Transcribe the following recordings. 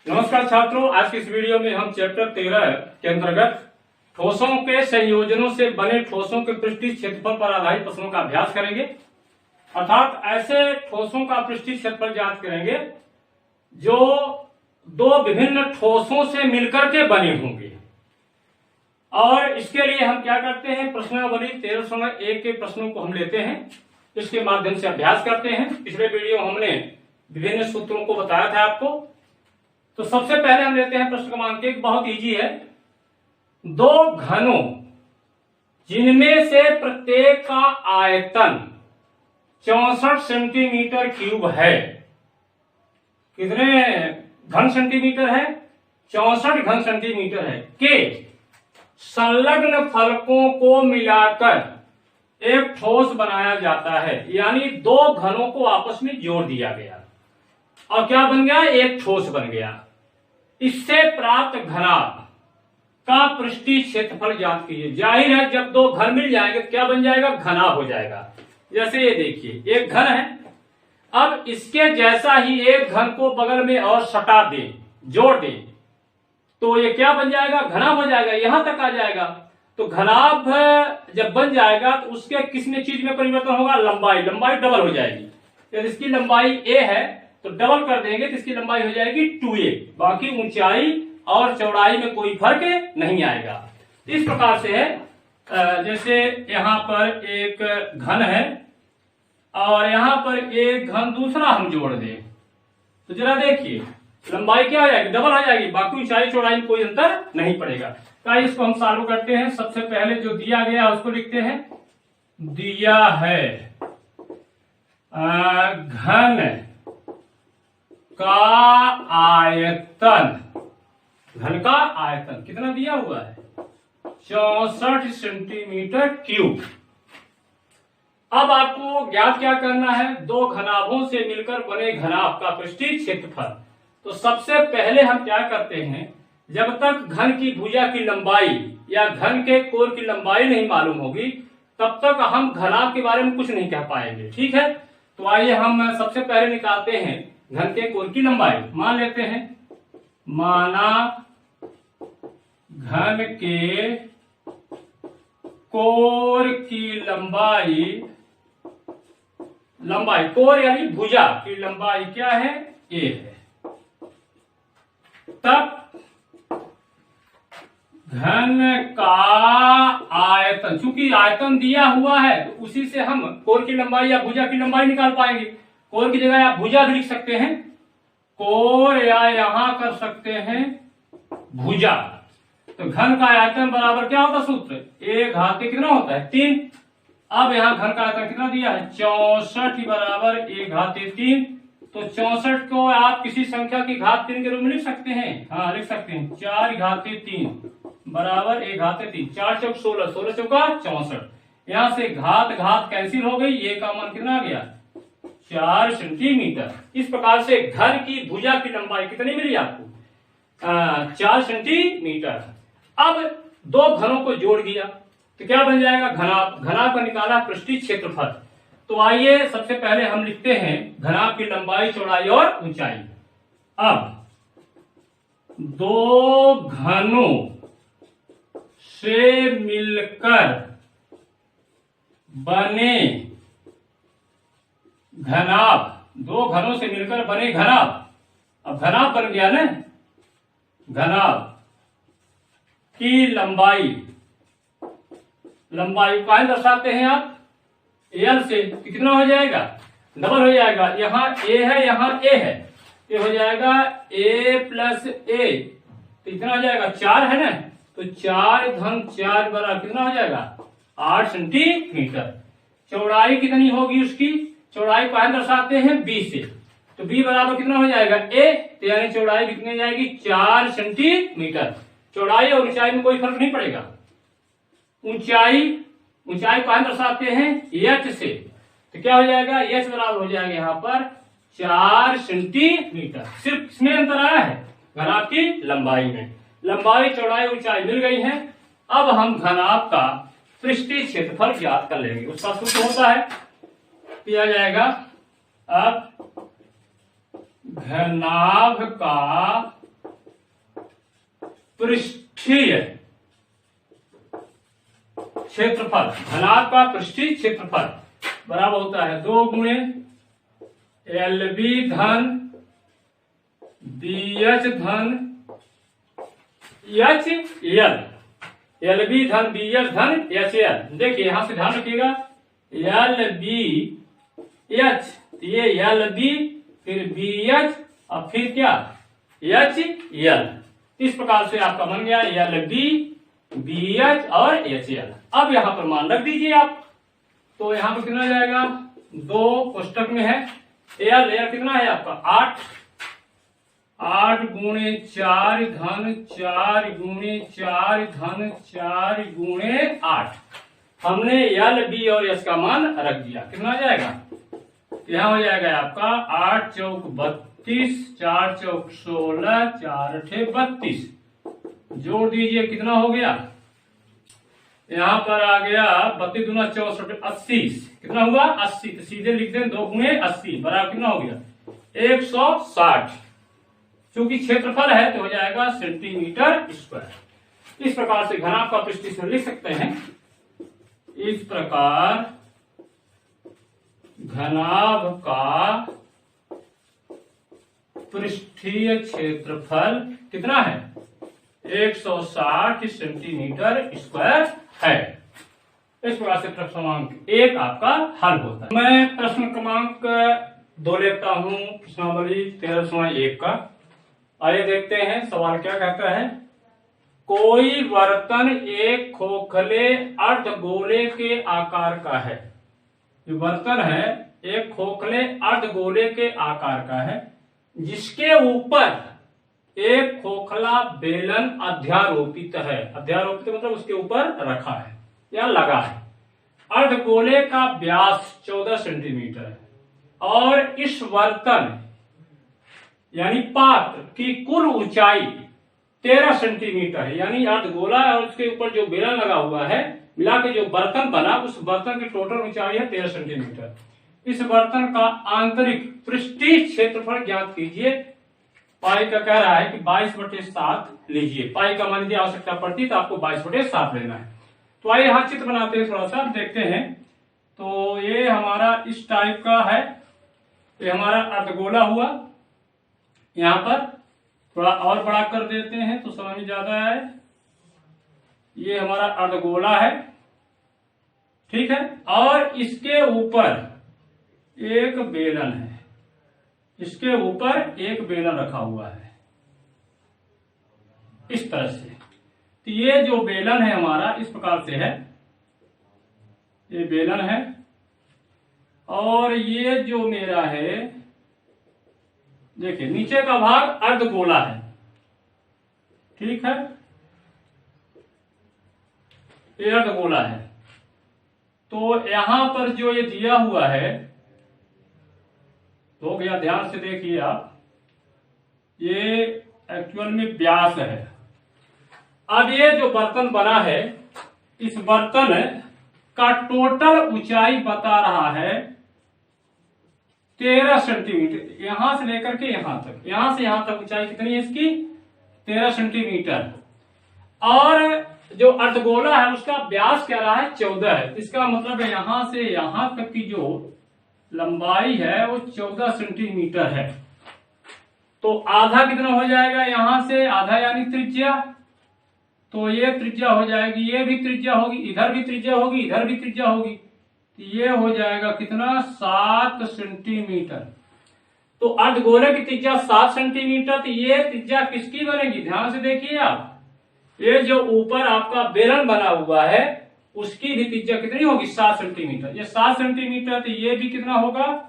नमस्कार छात्रों, आज की इस वीडियो में हम चैप्टर 13 के अंतर्गत ठोसों के संयोजनों से बने ठोसों के पृष्ठीय क्षेत्रफल पर आधारित प्रश्नों का अभ्यास करेंगे। अर्थात ऐसे ठोसों का पृष्ठीय क्षेत्रफल ज्ञात करेंगे जो दो विभिन्न ठोसों से मिलकर के बने होंगे। और इसके लिए हम क्या करते हैं, प्रश्नावली 1301 के प्रश्नों को हम लेते हैं, इसके माध्यम से अभ्यास करते हैं। पिछले वीडियो हमने विभिन्न सूत्रों को बताया था आपको। तो सबसे पहले हम लेते हैं प्रश्न क्रमांक 1, बहुत इजी है। दो घनों जिनमें से प्रत्येक का आयतन 64 सेंटीमीटर क्यूब है। कितने घन सेंटीमीटर है? 64 घन सेंटीमीटर है। के संलग्न फलकों को मिलाकर एक ठोस बनाया जाता है। यानी दो घनों को आपस में जोड़ दिया गया और क्या बन गया? एक ठोस बन गया। इससे प्राप्त घनाभ का पृष्ठीय क्षेत्रफल ज्ञात कीजिए। जाहिर है जब दो घन मिल जाएंगे तो क्या बन जाएगा? घनाभ हो जाएगा। जैसे ये देखिए, एक घन है, अब इसके जैसा ही एक घन को बगल में और सटा दें, जोड़ दें, तो ये क्या बन जाएगा? घनाभ हो जाएगा, यहां तक आ जाएगा। तो घनाभ जब बन जाएगा तो उसके किसमें चीज में परिवर्तन होगा? लंबाई डबल हो जाएगी। यदि इसकी लंबाई a है तो डबल कर देंगे तो इसकी लंबाई हो जाएगी 2a। बाकी ऊंचाई और चौड़ाई में कोई फर्क नहीं आएगा। इस प्रकार से है, जैसे यहां पर एक घन है और यहां पर एक घन दूसरा हम जोड़ दें तो जरा देखिए, लंबाई क्या हो जाएगी? डबल हो जाएगी, बाकी ऊंचाई चौड़ाई में कोई अंतर नहीं पड़ेगा। तो इसको हम सॉल्व करते हैं। सबसे पहले जो दिया गया उसको लिखते हैं। दिया है घन का आयतन, घन का आयतन कितना दिया हुआ है? 64 सेंटीमीटर क्यूब। अब आपको ज्ञात क्या करना है? दो घनाभों से मिलकर बने घनाभ का पृष्ठीय क्षेत्रफल। तो सबसे पहले हम क्या करते हैं, जब तक घन की भुजा की लंबाई या घन के कोर की लंबाई नहीं मालूम होगी तब तक हम घनाभ के बारे में कुछ नहीं कह पाएंगे। ठीक है, तो आइए हम सबसे पहले निकालते हैं घन के कोर की लंबाई। मान लेते हैं, माना घन के कोर की लंबाई कोर यानी भुजा की लंबाई क्या है? a है। तब घन का आयतन, चूंकि आयतन दिया हुआ है तो उसी से हम कोर की लंबाई या भुजा की लंबाई निकाल पाएंगे। कोर की जगह आप भुजा भी लिख सकते हैं, कोर, या यहां कर सकते हैं भुजा। तो घन का आयतन बराबर क्या होता सूत्र? a घाते कितना होता है? 3। अब यहां घन का आयतन कितना दिया है? 64 बराबर a घाते 3। तो 64 को आप किसी संख्या की घात 3 के रूप में लिख सकते हैं। हाँ, लिख सकते हैं। 4 घाते 3 बराबर a घाते 3। 4 चौक 16, 16 चौका 64। यहां से घात कैंसिल हो गई। a का मान कितना आ गया? 4 सेंटीमीटर। इस प्रकार से घन की भुजा की लंबाई कितनी मिली आपको? 4 सेंटीमीटर। अब दो घनों को जोड़ दिया तो क्या बन जाएगा? घनाभ। घनाभ का निकाला पृष्ठीय क्षेत्रफल। तो आइए सबसे पहले हम लिखते हैं घनाभ की लंबाई, चौड़ाई और ऊंचाई। अब दो घनों से मिलकर बने घनाभ, दो घनों से मिलकर बने घनाभ। अब घनाभ बन गया ना, घनाभ की लंबाई क्या दर्शाते हैं आप? एल से। कितना हो जाएगा? डबल हो जाएगा। यहाँ a है, यहाँ a है, ये हो जाएगा a प्लस a। तो इतना हो जाएगा 4 है ना, तो 4 घन 4 बराबर कितना हो जाएगा? 8 सेंटीमीटर। चौड़ाई कितनी होगी उसकी? चौड़ाई को दर्शाते हैं b से। तो b बराबर कितना हो जाएगा? a। तो यानी चौड़ाई कितनी जाएगी? 4 सेंटीमीटर। चौड़ाई और ऊंचाई में कोई फर्क नहीं पड़ेगा। ऊंचाई को दर्शाते हैं h से। तो क्या हो जाएगा? h बराबर हो जाएगा यहाँ पर 4 सेंटीमीटर। सिर्फ इसमें अंतर आया है, घनाभ की लंबाई में। लंबाई, चौड़ाई, ऊंचाई मिल गई है। अब हम घनाभ का पृष्ठीय क्षेत्रफल ज्ञात कर लेंगे। उसका सूत्र होता है, किया जाएगा अब घनाभ का पृष्ठीय क्षेत्रफल, घनाभ का पृष्ठीय क्षेत्रफल बराबर होता है 2 गुणे LB धन BH धन HL, LB धन BH धन HL। देखिए यहां से ध्यान रखिएगा, LBH, ये LB फिर BH और फिर क्या HL। इस प्रकार से आपका बन गया LB BH और HL। अब यहां पर मान रख दीजिए आप, तो यहां पर कितना जाएगा, 2 कोष्टक में है L कितना है आपका 8 गुणे 4 धन 4 गुणे 4 धन 4 गुणे 8। हमने LB और S का मान रख दिया, कितना आ जाएगा, यहां हो जाएगा आपका 8 चौक 32, 4 चौक 16, 4 अठे 32। जोड़ दीजिए कितना हो गया, यहां पर आ गया 32 दूना 64, 80। कितना हुआ 80, तो सीधे लिख दें 2 गुणे 80 बराबर कितना हो गया 160। चूंकि क्षेत्रफल है तो हो जाएगा सेंटीमीटर स्क्वायर। इस प्रकार से घनाभ का पृष्ठीय इसमें लिख सकते हैं। इस प्रकार घनाभ का पृष्ठीय क्षेत्रफल कितना है 160 सेंटीमीटर स्क्वायर है। इस प्रकार से प्रश्न क्रमांक 1 आपका हल होता है। मैं प्रश्न क्रमांक 2 लेता हूं, प्रश्नावली 1301 का। आइए देखते हैं सवाल क्या कहता है। कोई बर्तन एक खोखले अर्धगोले के आकार का है। ये बर्तन है एक खोखले अर्धगोले के आकार का है, जिसके ऊपर एक खोखला बेलन अध्यारोपित है। अध्यारोपित मतलब उसके ऊपर रखा है या लगा है। अर्धगोले का व्यास 14 सेंटीमीटर है और इस बर्तन यानी पात्र की कुल ऊंचाई 13 सेंटीमीटर है। यानी अर्धगोला और उसके ऊपर जो बेलन लगा हुआ है मिला के जो बर्तन बना, उस बर्तन की टोटल ऊंचाई है 13 सेंटीमीटर। इस बर्तन का आंतरिक पृष्ठीय क्षेत्रफल ज्ञात कीजिए। पाई का कह रहा है कि 22/7 लीजिए। पाई का मान की आवश्यकता पड़ती तो आपको 22/7 लेना है। तो आइए यहाँ चित्र बनाते हैं, थोड़ा सा देखते हैं। तो ये हमारा इस टाइप का है, ये हमारा अर्धगोला हुआ। यहाँ पर थोड़ा और बड़ा कर देते हैं तो समझ में ज्यादा है। ये हमारा अर्धगोला है, ठीक है, और इसके ऊपर एक बेलन है। इसके ऊपर एक बेलन रखा हुआ है इस तरह से। तो ये जो बेलन है हमारा इस प्रकार से है, ये बेलन है और ये जो मेरा है, देखिए नीचे का भाग अर्धगोला है, ठीक है, ये अर्धगोला है। तो यहां पर जो ये दिया हुआ है तो गया, ध्यान से देखिए आप, ये एक्चुअल में व्यास है। अब ये जो बर्तन बना है, इस बर्तन का टोटल ऊंचाई बता रहा है 13 सेंटीमीटर। यहां से लेकर के यहां तक, यहां से यहां तक ऊंचाई कितनी है इसकी 13 सेंटीमीटर। और जो अर्धगोला है उसका व्यास कह रहा है 14 है। इसका मतलब है यहां से यहां तक की जो लंबाई है वो 14 सेंटीमीटर है। तो आधा कितना हो जाएगा, यहां से आधा यानी त्रिज्या। तो ये त्रिज्या हो जाएगी, ये भी त्रिज्या होगी, इधर भी त्रिज्या होगी, इधर भी त्रिज्या होगी। तो ये हो जाएगा कितना 7 सेंटीमीटर। तो अर्धगोले की त्रिज्या 7 सेंटीमीटर। तो ये त्रिज्या किसकी बनेगी, ध्यान से देखिए आप। ये जो ऊपर आपका बेलन बना हुआ है उसकी भी त्रिज्या कितनी होगी 7 सेंटीमीटर। ये 7 सेंटीमीटर, तो ये भी कितना होगा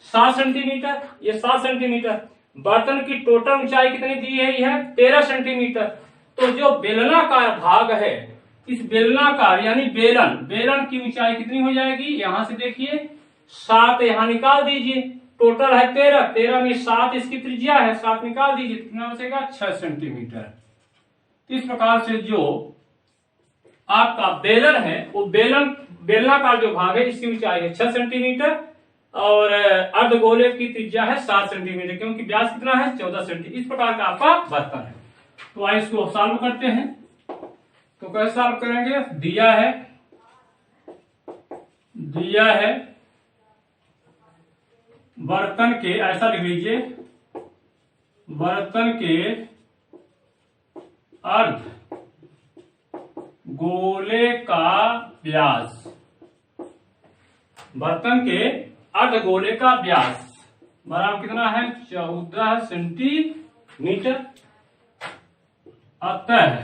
7 सेंटीमीटर, ये 7 सेंटीमीटर। बर्तन की टोटल ऊंचाई कितनी दी है, यह 13 सेंटीमीटर। तो जो बेलनाकार भाग है, इस बेलनाकार यानी बेलन की ऊंचाई कितनी हो जाएगी, यहां से देखिए 7 यहां निकाल दीजिए। टोटल है 13 में 7 इसकी त्रिज्या है, 7 निकाल दीजिए, कितना बचेगा 6 सेंटीमीटर। इस प्रकार से जो आपका बेलन है वो बेलनाकार जो भाग है इसकी ऊंचाई है 6 सेंटीमीटर और अर्धगोले की त्रिज्या है 7 सेंटीमीटर, क्योंकि व्यास कितना है 14 सेंटीमीटर। इस प्रकार का आपका बर्तन है। तो आइए इसको सॉल्व करते हैं। तो कैसे सॉल्व करेंगे? दिया है बर्तन के, ऐसा लिख लीजिए, बर्तन के अर्ध गोले का व्यास, बर्तन के अर्ध गोले का व्यास बराबर कितना है? 14 सेंटीमीटर। अतः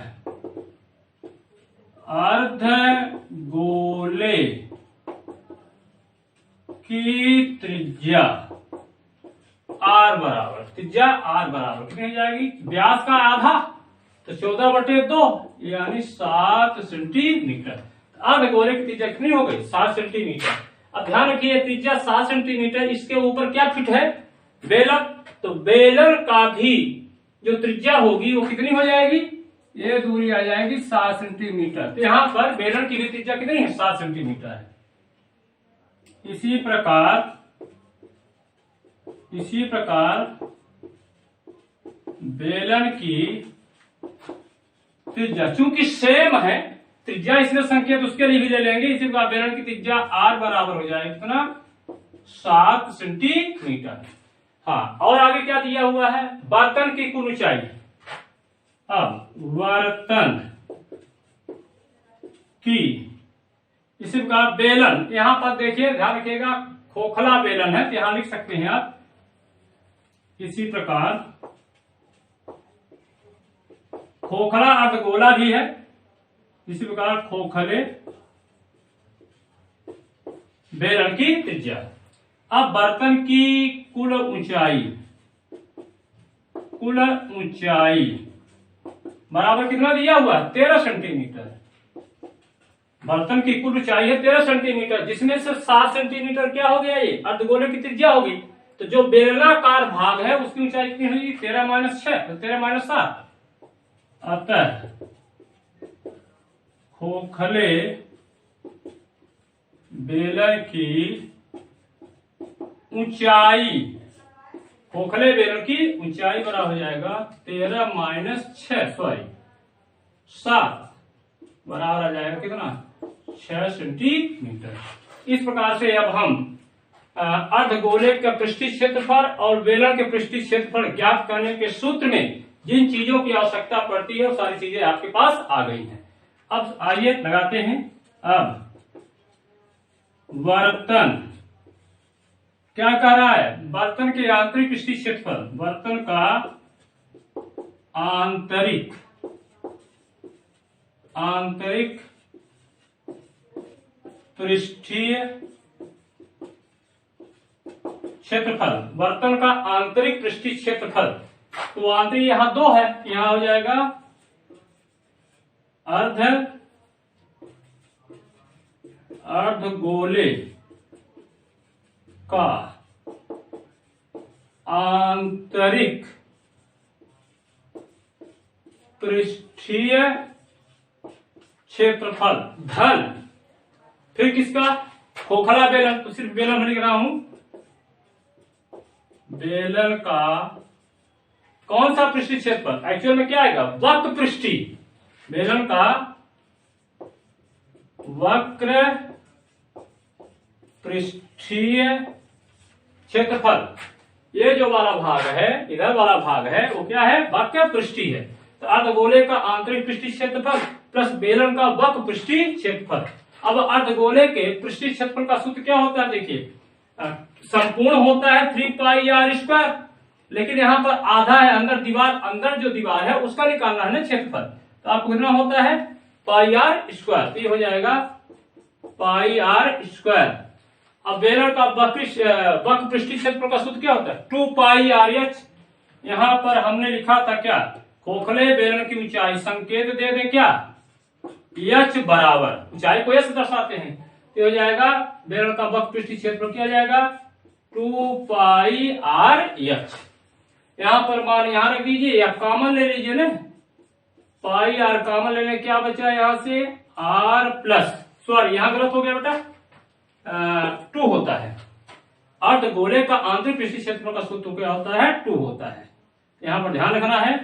अर्ध गोले की त्रिज्या r बराबर, त्रिज्या r बराबर कितनी हो जाएगी? व्यास का आधा तो 14/2 यानी 7 सेंटीमीटर। अर्ध गोले की त्रिज्या कितनी हो गई? 7 सेंटीमीटर। अब ध्यान रखिए त्रिज्या 7 सेंटीमीटर, इसके ऊपर क्या फिट है? बेलन। तो बेलन का भी जो त्रिज्या होगी वो कितनी हो जाएगी? ये दूरी आ जाएगी 7 सेंटीमीटर। तो यहाँ पर बेलन की भी त्रिज्या कितनी है? 7 सेंटीमीटर है। इसी प्रकार बेलन की त्रिज्या चूंकि सेम है, त्रिज्या इसमें संकेत उसके लिए भी ले लेंगे। इसी प्रकार बेलन की त्रिज्या r बराबर हो जाएगा कितना? 7 सेंटीमीटर। हाँ, और आगे क्या दिया हुआ है? बर्तन की कुल ऊंचाई। अब बर्तन की, इसी प्रकार बेलन, यहां पर देखिए ध्यान रखिएगा खोखला बेलन है तो यहां लिख सकते हैं आप। इसी प्रकार खोखला अर्धगोला भी है, इसी प्रकार खोखले बेलन की त्रिज्या। अब बर्तन की कुल ऊंचाई बराबर कितना दिया हुआ है? 13 सेंटीमीटर। बर्तन की कुल ऊंचाई है 13 सेंटीमीटर, जिसमें से 7 सेंटीमीटर क्या हो गया? ये अर्धगोले की त्रिज्या होगी। तो जो बेलनाकार भाग है उसकी ऊंचाई कितनी होगी? 13 - 6 तो 13 - 7। अतः खोखले बेलन की ऊंचाई, खोखले बेलन की ऊंचाई बराबर हो जाएगा 13 - 6 7 बराबर आ जाएगा कितना? 6 सेंटीमीटर। इस प्रकार से अब हम अर्धगोले का पृष्ठीय क्षेत्रफल और बेलन के पृष्ठीय क्षेत्रफल ज्ञात करने के सूत्र में जिन चीजों की आवश्यकता पड़ती है वो सारी चीजें आपके पास आ गई हैं। अब आइए लगाते हैं। अब बर्तन क्या कह रहा है? बर्तन के आंतरिक पृष्ठीय क्षेत्रफल, बर्तन का आंतरिक पृष्ठीय क्षेत्रफल, बर्तन का आंतरिक पृष्ठीय क्षेत्रफल। तो आंतरिक यहां 2 है, यहां हो जाएगा अर्धगोले का आंतरिक पृष्ठीय क्षेत्रफल धन, फिर किसका? खोखला बेलन, तो सिर्फ बेलन लिख रहा हूं। बेलन का कौन सा पृष्ठीय क्षेत्रफल? एक्चुअल में क्या आएगा? वक्र पृष्ठीय। बेलन का वक्र पृष्ठीय क्षेत्रफल। ये जो वाला भाग है, इधर वाला भाग है, वो क्या है? वक्र पृष्ठीय है। तो अर्धगोले का आंतरिक पृष्ठीय क्षेत्रफल प्लस बेलन का वक्र पृष्ठीय क्षेत्रफल। अब अर्धगोले के पृष्ठीय क्षेत्रफल का सूत्र क्या होता है? देखिए संपूर्ण होता है 3πr², लेकिन यहाँ पर आधा है, अंदर जो दीवार है उसका निकालना है ना क्षेत्रफल। तो आपको कितना होता है? πr²। तो ये हो जाएगा πr²। अब बेलन का वक्र पृष्ठीय क्षेत्रफल का सूत्र क्या होता है? 2πrh। यहाँ पर हमने लिखा था क्या? खोखले बेलन की ऊंचाई, संकेत दे दे क्या? h बराबर, ऊंचाई को h दर्शाते हैं। तो हो जाएगा बेलन का वक्र पृष्ठीय क्षेत्रफल क्या हो जाएगा? 2πrh। यहाँ पर मान यहाँ रख दीजिए या कॉमन ले लीजिए ना, πr कॉमन लेने क्या बचा यहाँ से? r प्लस, सॉरी यहाँ गलत हो गया बेटा, 2 होता है। अर्धगोले का आंतरिक पृष्ठीय क्षेत्रफल का सूत्र क्या होता है? 2 होता है। यहाँ पर ध्यान रखना है,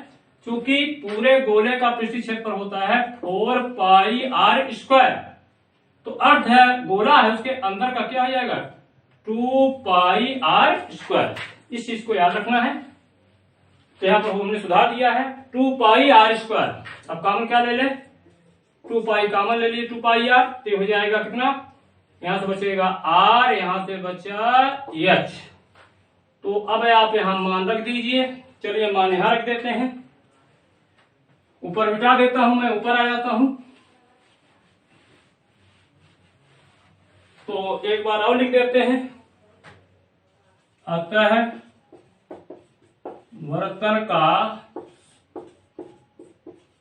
चूंकि पूरे गोले का पृष्ठीय क्षेत्रफल होता है 4 पाई आर स्क्वायर, तो अर्ध है गोला है उसके अंदर का क्या आ जाएगा 2 पाई आर स्क्वायर। इस चीज को याद रखना है। तो यहां पर हमने सुधार दिया है 2 पाई आर स्क्वायर। अब कॉमन क्या ले ले 2 पाई कॉमन ले लिए 2 पाई आर, तो हो जाएगा कितना, यहां से बचेगा आर, यहां से बचा एच। तो अब आप यहां मान रख दीजिए। चलिए मान यहां रख देते हैं, ऊपर मिटा देता हूं, मैं ऊपर आ जाता हूं। तो एक बार और लिख देते हैं, अतः वर्तन का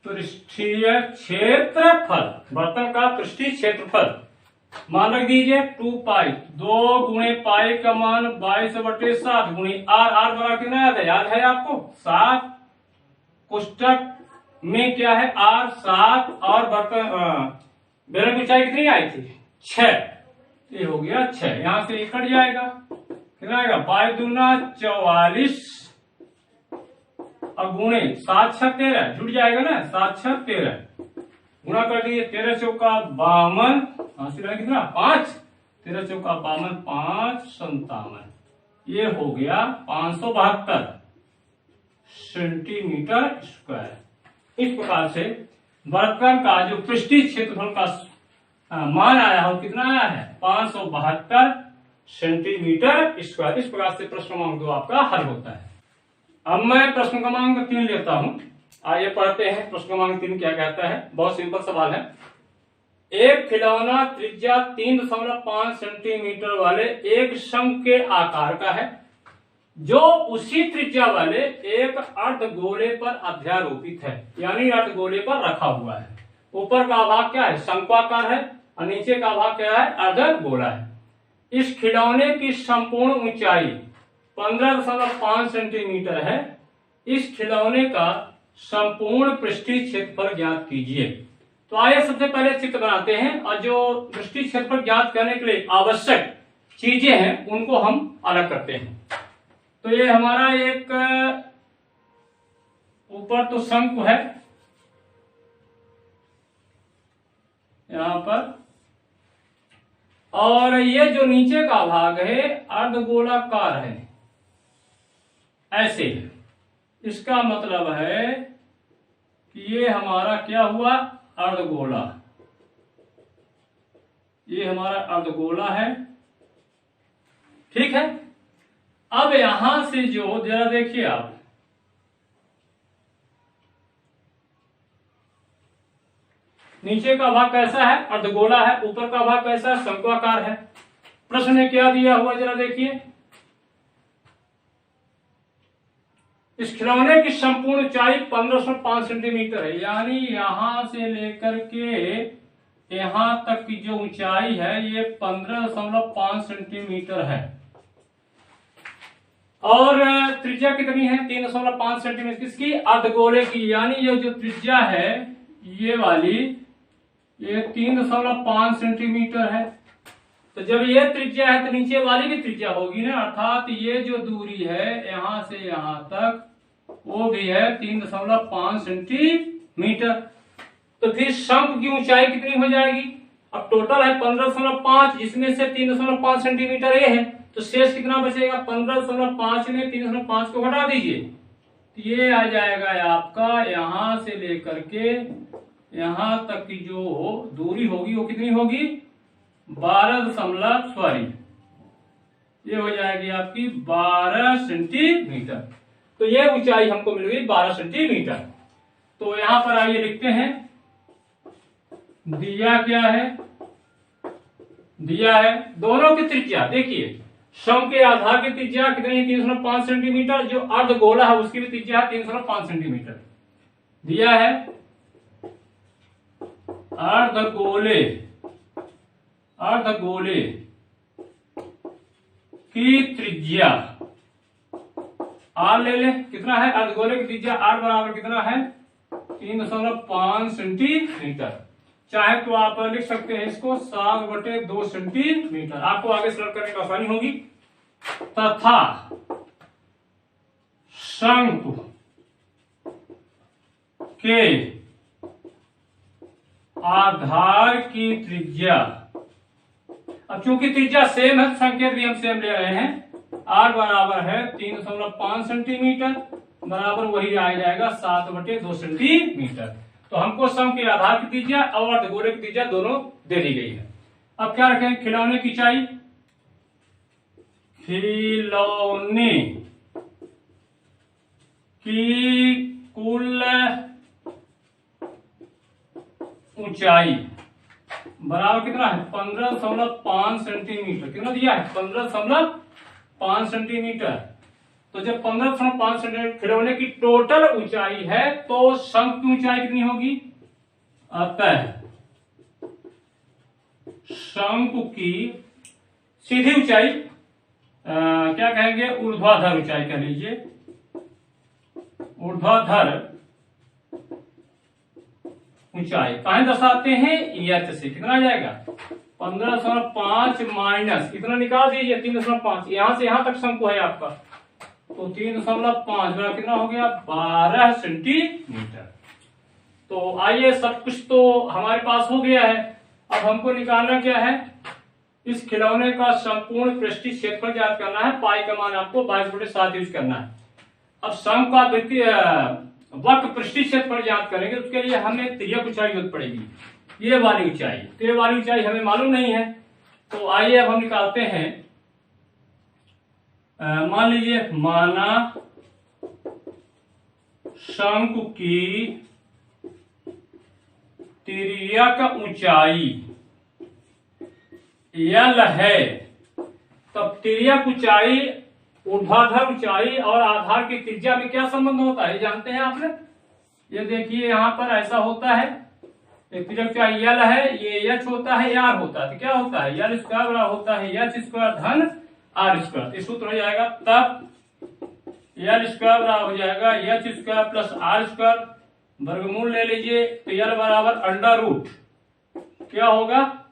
पृष्ठीय क्षेत्रफल, वर्तन का पृष्ठीय क्षेत्रफल मान रख दीजिए 2 पाई, 2 गुणे पाई का मान 22/7 गुणे आर, आर बराबर कितना आता है याद है आपको 7, कोष्टक में क्या है आर 7 और बर्तन बेलन की ऊंचाई कितनी आई थी 6, ये हो गया 6। यहां से ये कट जाएगा, कितना आएगा 22 दूना 44 और गुणे 7 6 13 जुड़ जाएगा ना, 7 6 13 गुणा कर दिए 13 चौका 52, कितना 5, 13 चौका 52 5 57, ये हो गया 572 सेंटीमीटर स्क्वायर। इस प्रकार से वर्तन का जो पृष्ठीय क्षेत्रफल का मान आया हो कितना आया है 572 सेंटीमीटर स्क्वायर। इस प्रकार से प्रश्न क्रमांक 2 आपका हल होता है। अब मैं प्रश्न क्रमांक 3 लेता हूं, आइए पढ़ते हैं प्रश्न क्रमांक 3 क्या कहता है। बहुत सिंपल सवाल है। एक खिलौना त्रिज्या 3.5 सेंटीमीटर वाले एक शंख के आकार का है जो उसी त्रिज्या वाले एक अर्धगोले पर अध्यारोपित है, यानी अर्धगोले पर रखा हुआ है। ऊपर का भाग क्या है शंक्वाकार है और नीचे का भाग क्या है अर्धगोला है। इस खिलौने की संपूर्ण ऊंचाई 15.5 सेंटीमीटर है। इस खिलौने का संपूर्ण पृष्ठीय क्षेत्रफल ज्ञात कीजिए। तो आइए सबसे पहले चित्र बनाते हैं और जो पृष्ठीय क्षेत्रफल ज्ञात करने के लिए आवश्यक चीजें हैं उनको हम अलग करते हैं। तो ये हमारा एक ऊपर तो शंकु है यहां पर, और ये जो नीचे का भाग है अर्धगोलाकार है ऐसे है। इसका मतलब है कि ये हमारा क्या हुआ अर्धगोला, ये हमारा अर्धगोला है, ठीक है। अब यहां से जो जरा देखिए आप, नीचे का भाग कैसा है अर्धगोला है, ऊपर का भाग कैसा है शंक्वाकार है। प्रश्न में क्या दिया हुआ जरा देखिए, इस खिलौने की संपूर्ण ऊंचाई 15.5 सेंटीमीटर है, यानी यहां से लेकर के यहां तक की जो ऊंचाई है ये 15.5 सेंटीमीटर है। और त्रिज्या कितनी है 3.5 सेंटीमीटर किसकी अर्धगोले की, यानी ये जो त्रिज्या है ये वाली ये 3.5 सेंटीमीटर है। तो जब ये त्रिज्या है तो नीचे वाली भी त्रिज्या होगी ना, अर्थात ये जो दूरी है यहां से यहां तक वो भी है 3.5 सेंटीमीटर। तो फिर शंख की ऊंचाई कितनी हो जाएगी, अब टोटल है 15.5 जिसमें से 3.5 सेंटीमीटर ये है, तो शेष कितना बचेगा 15.5 में 3.5 को घटा दीजिए, तो ये आ जाएगा आपका यहां से लेकर के यहां तक की जो दूरी होगी वो कितनी होगी 12 ये हो जाएगी आपकी 12 सेंटीमीटर। तो ये ऊंचाई हमको मिल गई 12 सेंटीमीटर। तो यहां पर आइए लिखते हैं दिया क्या है, दिया है दोनों की त्रिज्या। देखिए शंख के आधार की त्रिज्या कितनी है 3.5 सेंटीमीटर, जो अर्धगोला है उसकी भी त्रिज्या है 3.5 सेंटीमीटर। दिया है अर्धगोले की त्रिज्या आर ले ले, कितना है अर्धगोले की त्रिज्या आर बराबर कितना है 3.5 सेंटीमीटर। चाहे तो आप लिख सकते हैं इसको 7/2 सेंटीमीटर, आपको आगे सरल करने में आसानी होगी। तथा शंकु के आधार की त्रिज्या, अब चूंकि त्रिज्या सेम है संकेत भी हम सेम ले रहे हैं, r बराबर है 3.5 सेंटीमीटर, बराबर वही आ जाएगा 7/2 सेंटीमीटर। तो हमको सम के आधार की त्रिज्या और अर्धगोले की त्रिज्या दोनों दे दी गई है। अब क्या रखें, खिलौने की ऊंचाई, खिलौने की कुल ऊंचाई बराबर कितना है 15.5 सेंटीमीटर। कितना दिया है 15.5 सेंटीमीटर। तो जब 15.5 सेंटीमीटर खिलौने की टोटल ऊंचाई है तो शंख की ऊंचाई कितनी होगी, अतः शंख की सीधी ऊंचाई क्या कहेंगे, ऊर्ध्वाधर ऊंचाई कह लीजिए, ऊर्ध्वाधर ऊंचाई कहां दर्शाते हैं, एच से। कितना आ जाएगा 15.5 माइनस कितना निकाल दीजिए 3.5, यहां से यहां तक शंकु है आपका, तो 3.5 कितना हो गया 12 सेंटीमीटर। तो आइए सब कुछ तो हमारे पास हो गया है। अब हमको निकालना क्या है, इस खिलौने का संपूर्ण पृष्ठीय क्षेत्रफल ज्ञात करना है। पाई का मान आपको 22/7 यूज करना है। अब शंकु का वक्र पृष्ठीय क्षेत्रफल ज्ञात करेंगे, उसके लिए हमें तिर्यक ऊंचाई जरूरत पड़ेगी, ये वाली ऊंचाई। तो ये वाली ऊंचाई हमें मालूम नहीं है, तो आइए अब हम निकालते हैं। मान लीजिए माना शंकु की तिर्यक ऊंचाई यल है, तब तिर्यक ऊंचाई, ऊर्ध्वाधर ऊंचाई और आधार की त्रिज्या में क्या संबंध होता है जानते हैं आपने। ये देखिए यहां पर ऐसा होता है, तिर्यक ऊंचाई यल है, ये एच होता है, आर होता है, तो क्या होता है यल स्क्वायर बराबर होता है एच स्क्वायर धन आर स्क्वायर। ये सूत्र हो जाएगा, तब यल स्क्वायर बराबर हो जाएगा H square plus R square, वर्गमूल ले लीजिए, तो यल बराबर अंडर रूट क्या होगा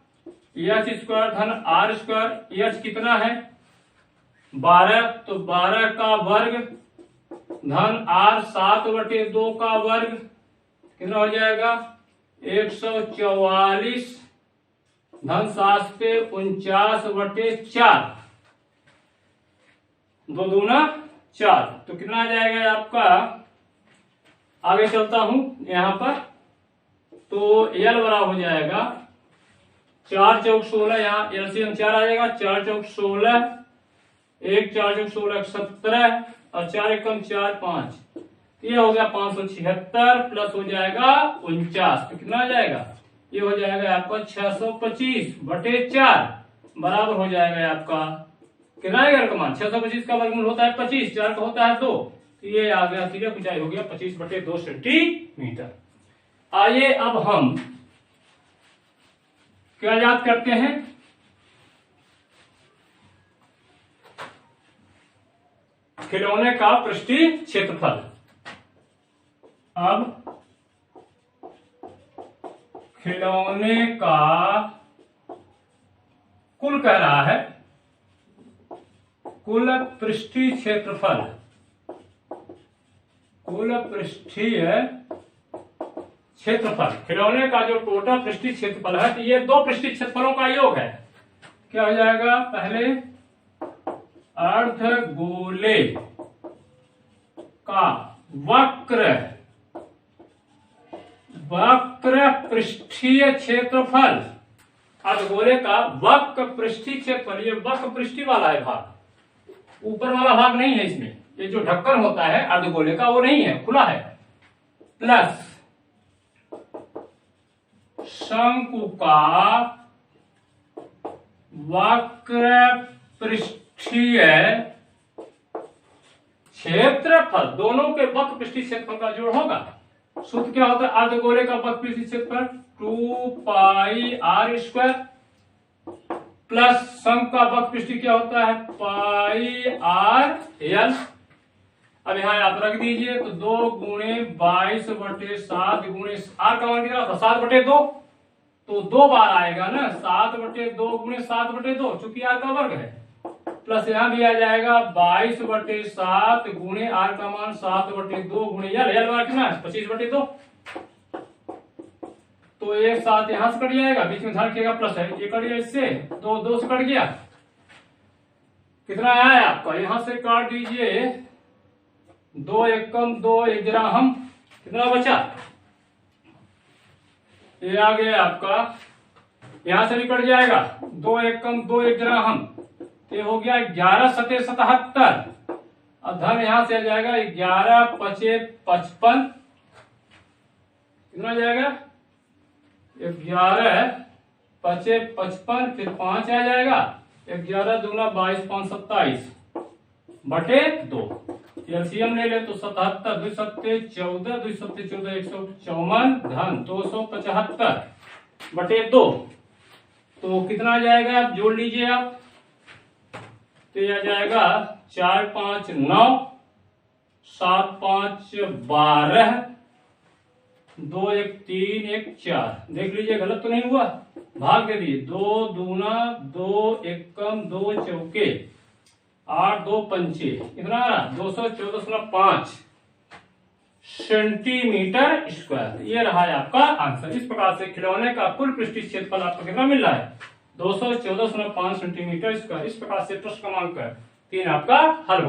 एच स्क्वायर धन आर स्क्वायर। एच कितना है 12, तो 12 का वर्ग धन आर 7/2 का वर्ग, कितना हो जाएगा 144 धन 7/49/4, 2 दूना 4, तो कितना आ जाएगा आपका। आगे चलता हूं यहां पर, तो यल बराबर हो जाएगा 4 चौक 16, यहाँ एलसीएम 4 आ जाएगा, 4 चौक 16, 1 4 चौक 16 17 और 4 एकम 4 5, ये हो गया 576 प्लस हो जाएगा 49, तो कितना आ जाएगा ये हो जाएगा आपका 625/4 बराबर हो जाएगा आपका कितना आएगा कमान 625 का वर्गमूल होता है 25, 4 का होता है 2, तो ये आ गया तिर्यक ऊंचाई हो गया 25/2 सेंटीमीटर। आइए अब हम क्या याद करते हैं, खिलौने का पृष्ठीय क्षेत्रफल। अब खिलौने का कुल कह रहा है, कुल पृष्ठीय क्षेत्रफल, कुल पृष्ठीय क्षेत्रफल, खिलौने का जो टोटल पृष्ठीय क्षेत्रफल है, तो ये दो पृष्ठीय क्षेत्रफलों का योग है। क्या हो जाएगा, पहले अर्धगोले का वक्र पृष्ठीय क्षेत्रफल, अर्धगोले का वक्र पृष्ठीय क्षेत्रफल, ये वक्र पृष्ठीय वाला है भाग, ऊपर वाला भाग नहीं है इसमें, ये जो ढक्कन होता है अर्धगोले का वो नहीं है, खुला है, प्लस शंकु का वक्र पृष्ठीय क्षेत्रफल, दोनों के वक्र पृष्ठीय क्षेत्रफल का जोड़ होगा। सूत्र क्या होता है, अर्धगोले का वक्र पृष्ठीय क्षेत्रफल 2πr² प्लस शंकु का वक्र पृष्ठीय क्या होता है πr_l। अब यहां आप रख दीजिए, तो 2 × 22/7 गुणे आर का मान कितना था 7/2, तो 2 बार आएगा ना 7/2 × 7/2, चूंकि आर का वर्ग है, प्लस यहां भी आ जाएगा 22/7 गुणे आर का मान 7/2 गुणे यल, यल बार कितना है 25/2, तो एक साथ यहां से कट जाएगा, बीच में ध्यान रखिएगा प्लस है, ये कट गया इससे, दो से कट गया, कितना आया आपका, यहां से काट दीजिए, 2 एकम 2 एक ग्राम, कितना बचा, ये आ गया आपका, यहां से भी कट जाएगा, 2 एकम 2 एक ग्राम, ये हो गया 11 सते 77, और धन यहां से आ जाएगा 11 पचे 55, कितना जाएगा, 11 पचे 55, फिर 5 आ जाएगा, 11 दूना 22 5 27 बटे 2, एलसीएम ले ले तो 77 2 सत्ते 14 2 सत्ते 14 154 धन 275 बटे 2, तो कितना आ जाएगा, आप जोड़ लीजिए आप, तो यह आ जाएगा 4 5 9 7 5 12 2 1 3 1 4, देख लीजिए गलत तो नहीं हुआ, भाग दे दिए, 2 दूना 2 एकम 2 चौके 8 2 पंचे, कितना 214.5 सेंटीमीटर स्क्वायर, ये रहा है आपका आंसर। इस प्रकार से खिलौने का कुल पृष्ठीय क्षेत्रफल आपको कितना मिल रहा है, 214.5 सेंटीमीटर स्क्वायर। इस प्रकार से प्रश्न क्रमांक 3 आपका हल